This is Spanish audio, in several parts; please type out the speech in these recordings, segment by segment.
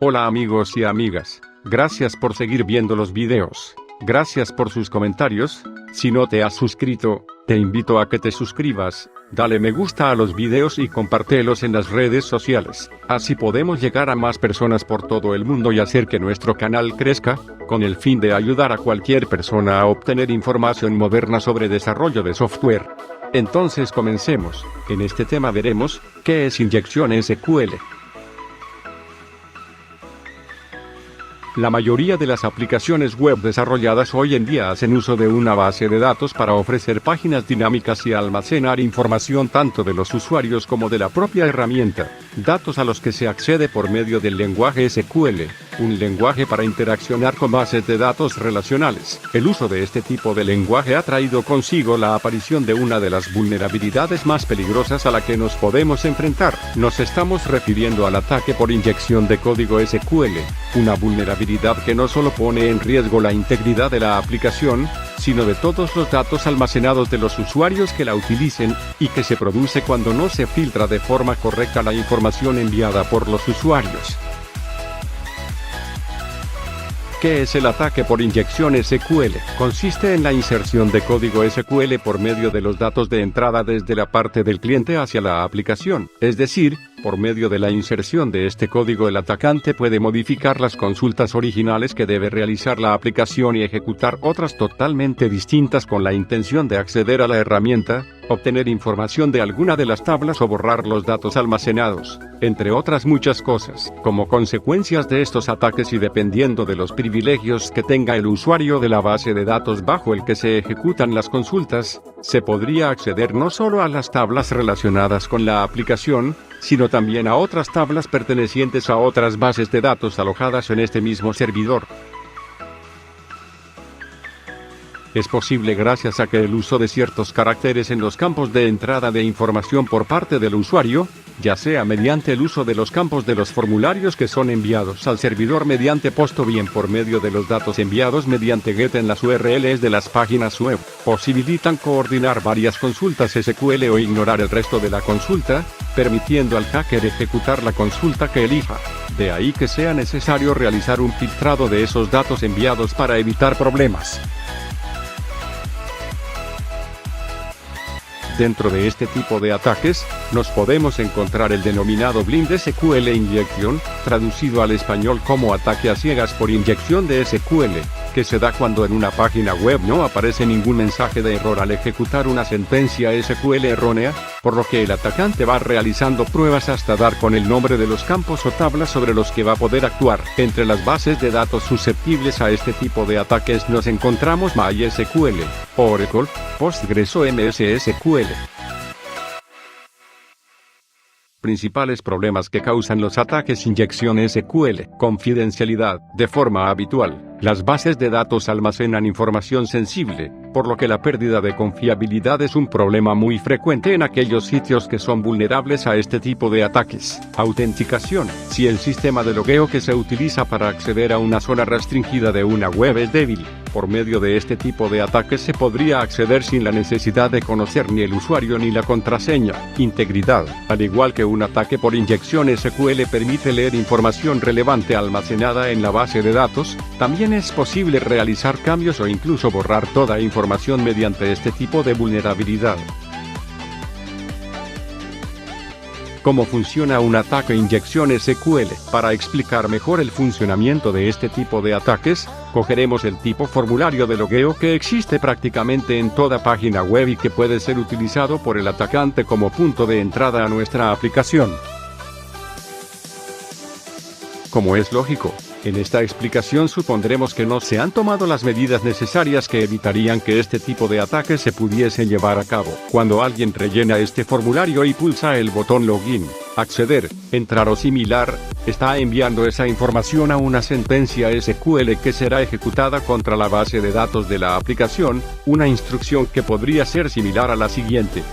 Hola amigos y amigas, gracias por seguir viendo los videos, gracias por sus comentarios. Si no te has suscrito, te invito a que te suscribas, dale me gusta a los videos y compártelos en las redes sociales, así podemos llegar a más personas por todo el mundo y hacer que nuestro canal crezca, con el fin de ayudar a cualquier persona a obtener información moderna sobre desarrollo de software. Entonces comencemos. En este tema veremos, ¿qué es inyección SQL? La mayoría de las aplicaciones web desarrolladas hoy en día hacen uso de una base de datos para ofrecer páginas dinámicas y almacenar información tanto de los usuarios como de la propia herramienta, datos a los que se accede por medio del lenguaje SQL, un lenguaje para interaccionar con bases de datos relacionales. El uso de este tipo de lenguaje ha traído consigo la aparición de una de las vulnerabilidades más peligrosas a la que nos podemos enfrentar. Nos estamos refiriendo al ataque por inyección de código SQL, una vulnerabilidad que no solo pone en riesgo la integridad de la aplicación, sino de todos los datos almacenados de los usuarios que la utilicen, y que se produce cuando no se filtra de forma correcta la información enviada por los usuarios. ¿Qué es el ataque por inyección SQL? Consiste en la inserción de código SQL por medio de los datos de entrada desde la parte del cliente hacia la aplicación, es decir, por medio de la inserción de este código el atacante puede modificar las consultas originales que debe realizar la aplicación y ejecutar otras totalmente distintas con la intención de acceder a la herramienta, obtener información de alguna de las tablas o borrar los datos almacenados, entre otras muchas cosas. Como consecuencias de estos ataques y dependiendo de los privilegios que tenga el usuario de la base de datos bajo el que se ejecutan las consultas, se podría acceder no solo a las tablas relacionadas con la aplicación, sino también a otras tablas pertenecientes a otras bases de datos alojadas en este mismo servidor. Es posible gracias a que el uso de ciertos caracteres en los campos de entrada de información por parte del usuario, ya sea mediante el uso de los campos de los formularios que son enviados al servidor mediante POST o bien por medio de los datos enviados mediante GET en las URLs de las páginas web, posibilitan coordinar varias consultas SQL o ignorar el resto de la consulta, permitiendo al hacker ejecutar la consulta que elija. De ahí que sea necesario realizar un filtrado de esos datos enviados para evitar problemas. Dentro de este tipo de ataques, nos podemos encontrar el denominado Blind SQL Injection, traducido al español como ataque a ciegas por inyección de SQL, que se da cuando en una página web no aparece ningún mensaje de error al ejecutar una sentencia SQL errónea, por lo que el atacante va realizando pruebas hasta dar con el nombre de los campos o tablas sobre los que va a poder actuar. Entre las bases de datos susceptibles a este tipo de ataques nos encontramos MySQL, Oracle, Postgres o MS SQL. Principales problemas que causan los ataques inyección SQL. Confidencialidad. De forma habitual, las bases de datos almacenan información sensible, por lo que la pérdida de confiabilidad es un problema muy frecuente en aquellos sitios que son vulnerables a este tipo de ataques. Autenticación. Si el sistema de logueo que se utiliza para acceder a una zona restringida de una web es débil, por medio de este tipo de ataques se podría acceder sin la necesidad de conocer ni el usuario ni la contraseña. Integridad. Al igual que un ataque por inyección SQL permite leer información relevante almacenada en la base de datos, también es posible realizar cambios o incluso borrar toda información mediante este tipo de vulnerabilidad. ¿Cómo funciona un ataque inyección SQL? Para explicar mejor el funcionamiento de este tipo de ataques, cogeremos el tipo formulario de logueo que existe prácticamente en toda página web y que puede ser utilizado por el atacante como punto de entrada a nuestra aplicación. Como es lógico, en esta explicación supondremos que no se han tomado las medidas necesarias que evitarían que este tipo de ataques se pudiese llevar a cabo. Cuando alguien rellena este formulario y pulsa el botón Login, acceder, entrar o similar, está enviando esa información a una sentencia SQL que será ejecutada contra la base de datos de la aplicación, una instrucción que podría ser similar a la siguiente: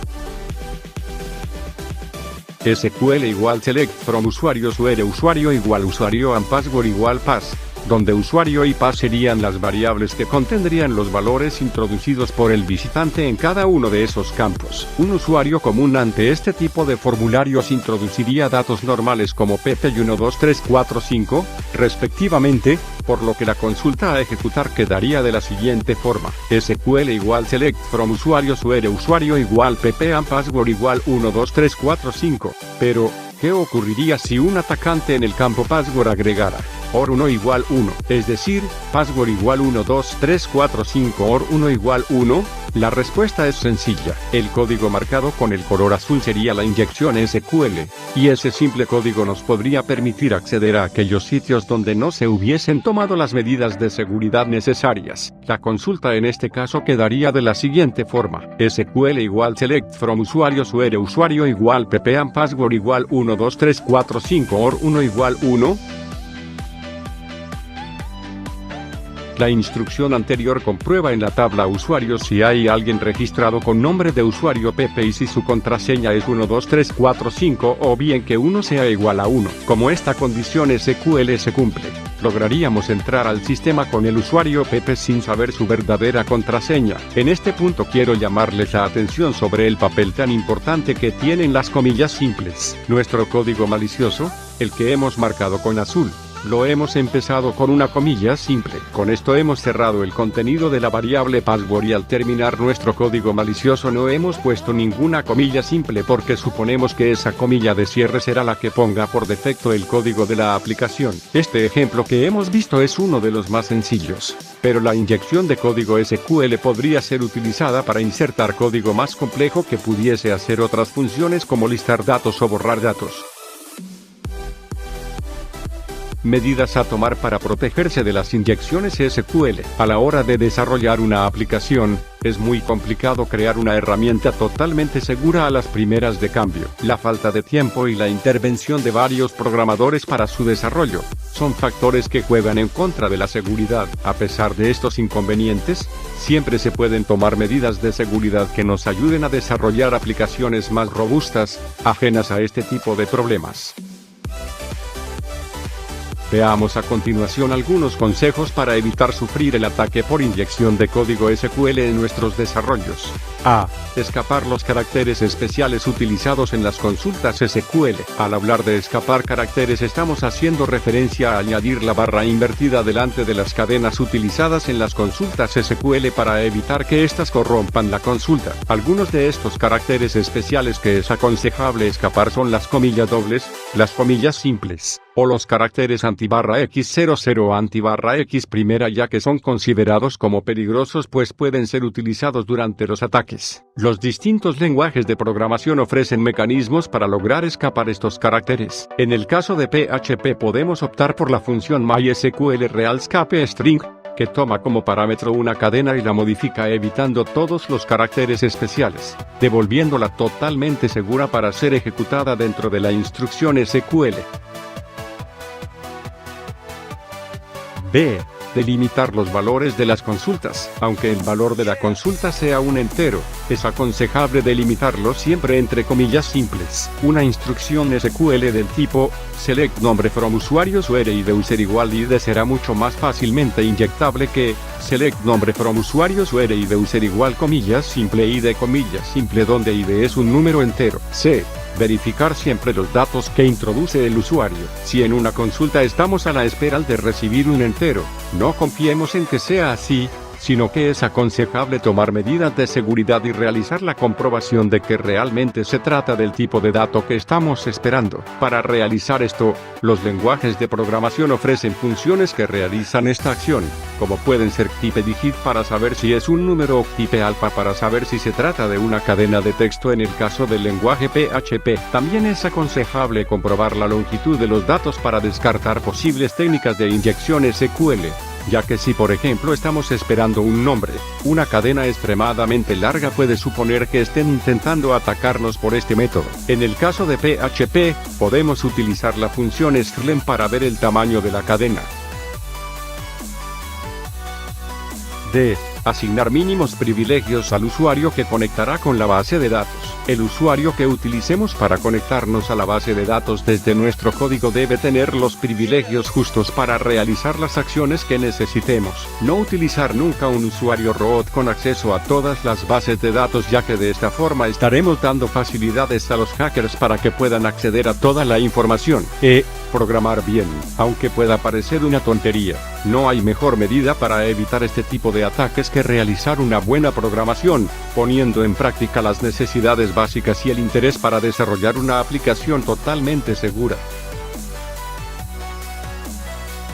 SQL = select from usuarios where usuario = usuario and password = pass. donde usuario y pass serían las variables que contendrían los valores introducidos por el visitante en cada uno de esos campos. Un usuario común ante este tipo de formularios introduciría datos normales como PP y 1, 2, 3, 4, 5, respectivamente, por lo que la consulta a ejecutar quedaría de la siguiente forma: SQL igual select from usuarios where usuario igual pp and password igual 1, 2, 3, 4, 5. Pero, ¿qué ocurriría si un atacante en el campo password agregara or 1 igual 1, es decir, password igual 1, 2, 3, 4, 5 or 1 igual 1? La respuesta es sencilla. El código marcado con el color azul sería la inyección SQL, y ese simple código nos podría permitir acceder a aquellos sitios donde no se hubiesen tomado las medidas de seguridad necesarias. La consulta en este caso quedaría de la siguiente forma: SQL igual select from usuarios where usuario igual pp and password igual 1, 2, 3, 4, 5 or 1 igual 1. La instrucción anterior comprueba en la tabla usuarios si hay alguien registrado con nombre de usuario PP y si su contraseña es 1, 2, 3, 4, 5 o bien que 1 sea igual a 1. Como esta condición SQL se cumple, lograríamos entrar al sistema con el usuario PP sin saber su verdadera contraseña. En este punto quiero llamarles la atención sobre el papel tan importante que tienen las comillas simples. Nuestro código malicioso, el que hemos marcado con azul, lo hemos empezado con una comilla simple. Con esto hemos cerrado el contenido de la variable password y al terminar nuestro código malicioso no hemos puesto ninguna comilla simple porque suponemos que esa comilla de cierre será la que ponga por defecto el código de la aplicación. Este ejemplo que hemos visto es uno de los más sencillos, pero la inyección de código SQL podría ser utilizada para insertar código más complejo que pudiese hacer otras funciones como listar datos o borrar datos. Medidas a tomar para protegerse de las inyecciones SQL. A la hora de desarrollar una aplicación, es muy complicado crear una herramienta totalmente segura a las primeras de cambio. La falta de tiempo y la intervención de varios programadores para su desarrollo son factores que juegan en contra de la seguridad. A pesar de estos inconvenientes, siempre se pueden tomar medidas de seguridad que nos ayuden a desarrollar aplicaciones más robustas, ajenas a este tipo de problemas. Veamos a continuación algunos consejos para evitar sufrir el ataque por inyección de código SQL en nuestros desarrollos. A. Escapar los caracteres especiales utilizados en las consultas SQL. Al hablar de escapar caracteres estamos haciendo referencia a añadir la barra invertida delante de las cadenas utilizadas en las consultas SQL para evitar que éstas corrompan la consulta. Algunos de estos caracteres especiales que es aconsejable escapar son las comillas dobles, las comillas simples, o los caracteres *x00 *x1, ya que son considerados como peligrosos pues pueden ser utilizados durante los ataques. Los distintos lenguajes de programación ofrecen mecanismos para lograr escapar estos caracteres. En el caso de PHP podemos optar por la función MySQL Real-Escape String, que toma como parámetro una cadena y la modifica evitando todos los caracteres especiales, devolviéndola totalmente segura para ser ejecutada dentro de la instrucción SQL. B. Delimitar los valores de las consultas. Aunque el valor de la consulta sea un entero, es aconsejable delimitarlo siempre entre comillas simples. Una instrucción SQL del tipo select nombre from usuarios where id user igual id será mucho más fácilmente inyectable que select nombre from usuarios where id user igual comillas simple donde id es un número entero. C. Verificar siempre los datos que introduce el usuario. Si en una consulta estamos a la espera de recibir un entero, no confiemos en que sea así, sino que es aconsejable tomar medidas de seguridad y realizar la comprobación de que realmente se trata del tipo de dato que estamos esperando. Para realizar esto, los lenguajes de programación ofrecen funciones que realizan esta acción, como pueden ser typeDigit para saber si es un número o typeAlpha para saber si se trata de una cadena de texto en el caso del lenguaje PHP. También es aconsejable comprobar la longitud de los datos para descartar posibles técnicas de inyección SQL, ya que si por ejemplo estamos esperando un nombre, una cadena extremadamente larga puede suponer que estén intentando atacarnos por este método. En el caso de PHP, podemos utilizar la función strlen para ver el tamaño de la cadena. D. Asignar mínimos privilegios al usuario que conectará con la base de datos. El usuario que utilicemos para conectarnos a la base de datos desde nuestro código debe tener los privilegios justos para realizar las acciones que necesitemos. No utilizar nunca un usuario root con acceso a todas las bases de datos, ya que de esta forma estaremos dando facilidades a los hackers para que puedan acceder a toda la información. Programar bien, aunque pueda parecer una tontería, no hay mejor medida para evitar este tipo de ataques que realizar una buena programación, poniendo en práctica las necesidades básicas y el interés para desarrollar una aplicación totalmente segura.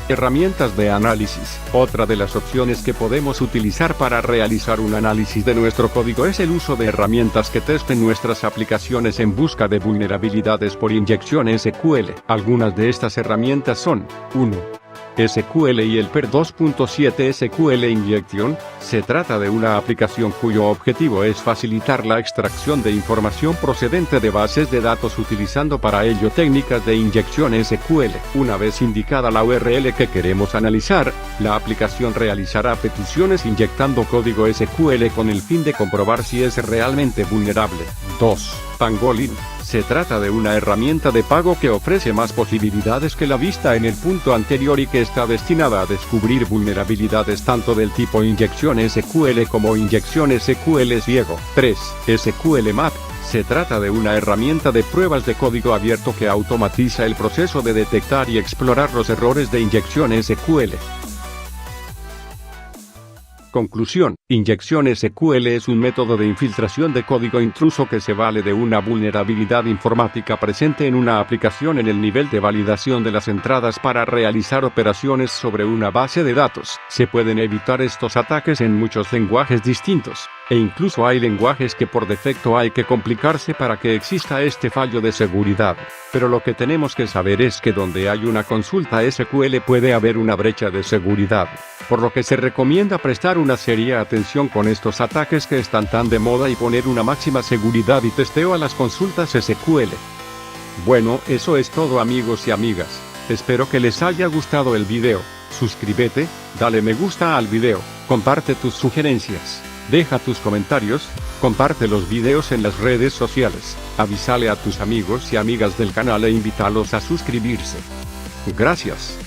Herramientas de análisis. Otra de las opciones que podemos utilizar para realizar un análisis de nuestro código es el uso de herramientas que testen nuestras aplicaciones en busca de vulnerabilidades por inyección SQL. Algunas de estas herramientas son: 1. SQL-IELPR 2.7 SQL Injection. Se trata de una aplicación cuyo objetivo es facilitar la extracción de información procedente de bases de datos utilizando para ello técnicas de inyección SQL. Una vez indicada la URL que queremos analizar, la aplicación realizará peticiones inyectando código SQL con el fin de comprobar si es realmente vulnerable. 2. Pangolin. Se trata de una herramienta de pago que ofrece más posibilidades que la vista en el punto anterior y que está destinada a descubrir vulnerabilidades tanto del tipo inyección SQL como inyección SQL ciego. 3. SQL-Map. Se trata de una herramienta de pruebas de código abierto que automatiza el proceso de detectar y explorar los errores de inyección SQL. Conclusión: inyección SQL es un método de infiltración de código intruso que se vale de una vulnerabilidad informática presente en una aplicación en el nivel de validación de las entradas para realizar operaciones sobre una base de datos. Se pueden evitar estos ataques en muchos lenguajes distintos, e incluso hay lenguajes que por defecto hay que complicarse para que exista este fallo de seguridad. Pero lo que tenemos que saber es que donde hay una consulta SQL puede haber una brecha de seguridad, por lo que se recomienda prestar una seria atención con estos ataques que están tan de moda y poner una máxima seguridad y testeo a las consultas SQL. Bueno, eso es todo, amigos y amigas. Espero que les haya gustado el video. Suscríbete, dale me gusta al video, comparte tus sugerencias, deja tus comentarios, comparte los videos en las redes sociales, avísale a tus amigos y amigas del canal e invítalos a suscribirse. Gracias.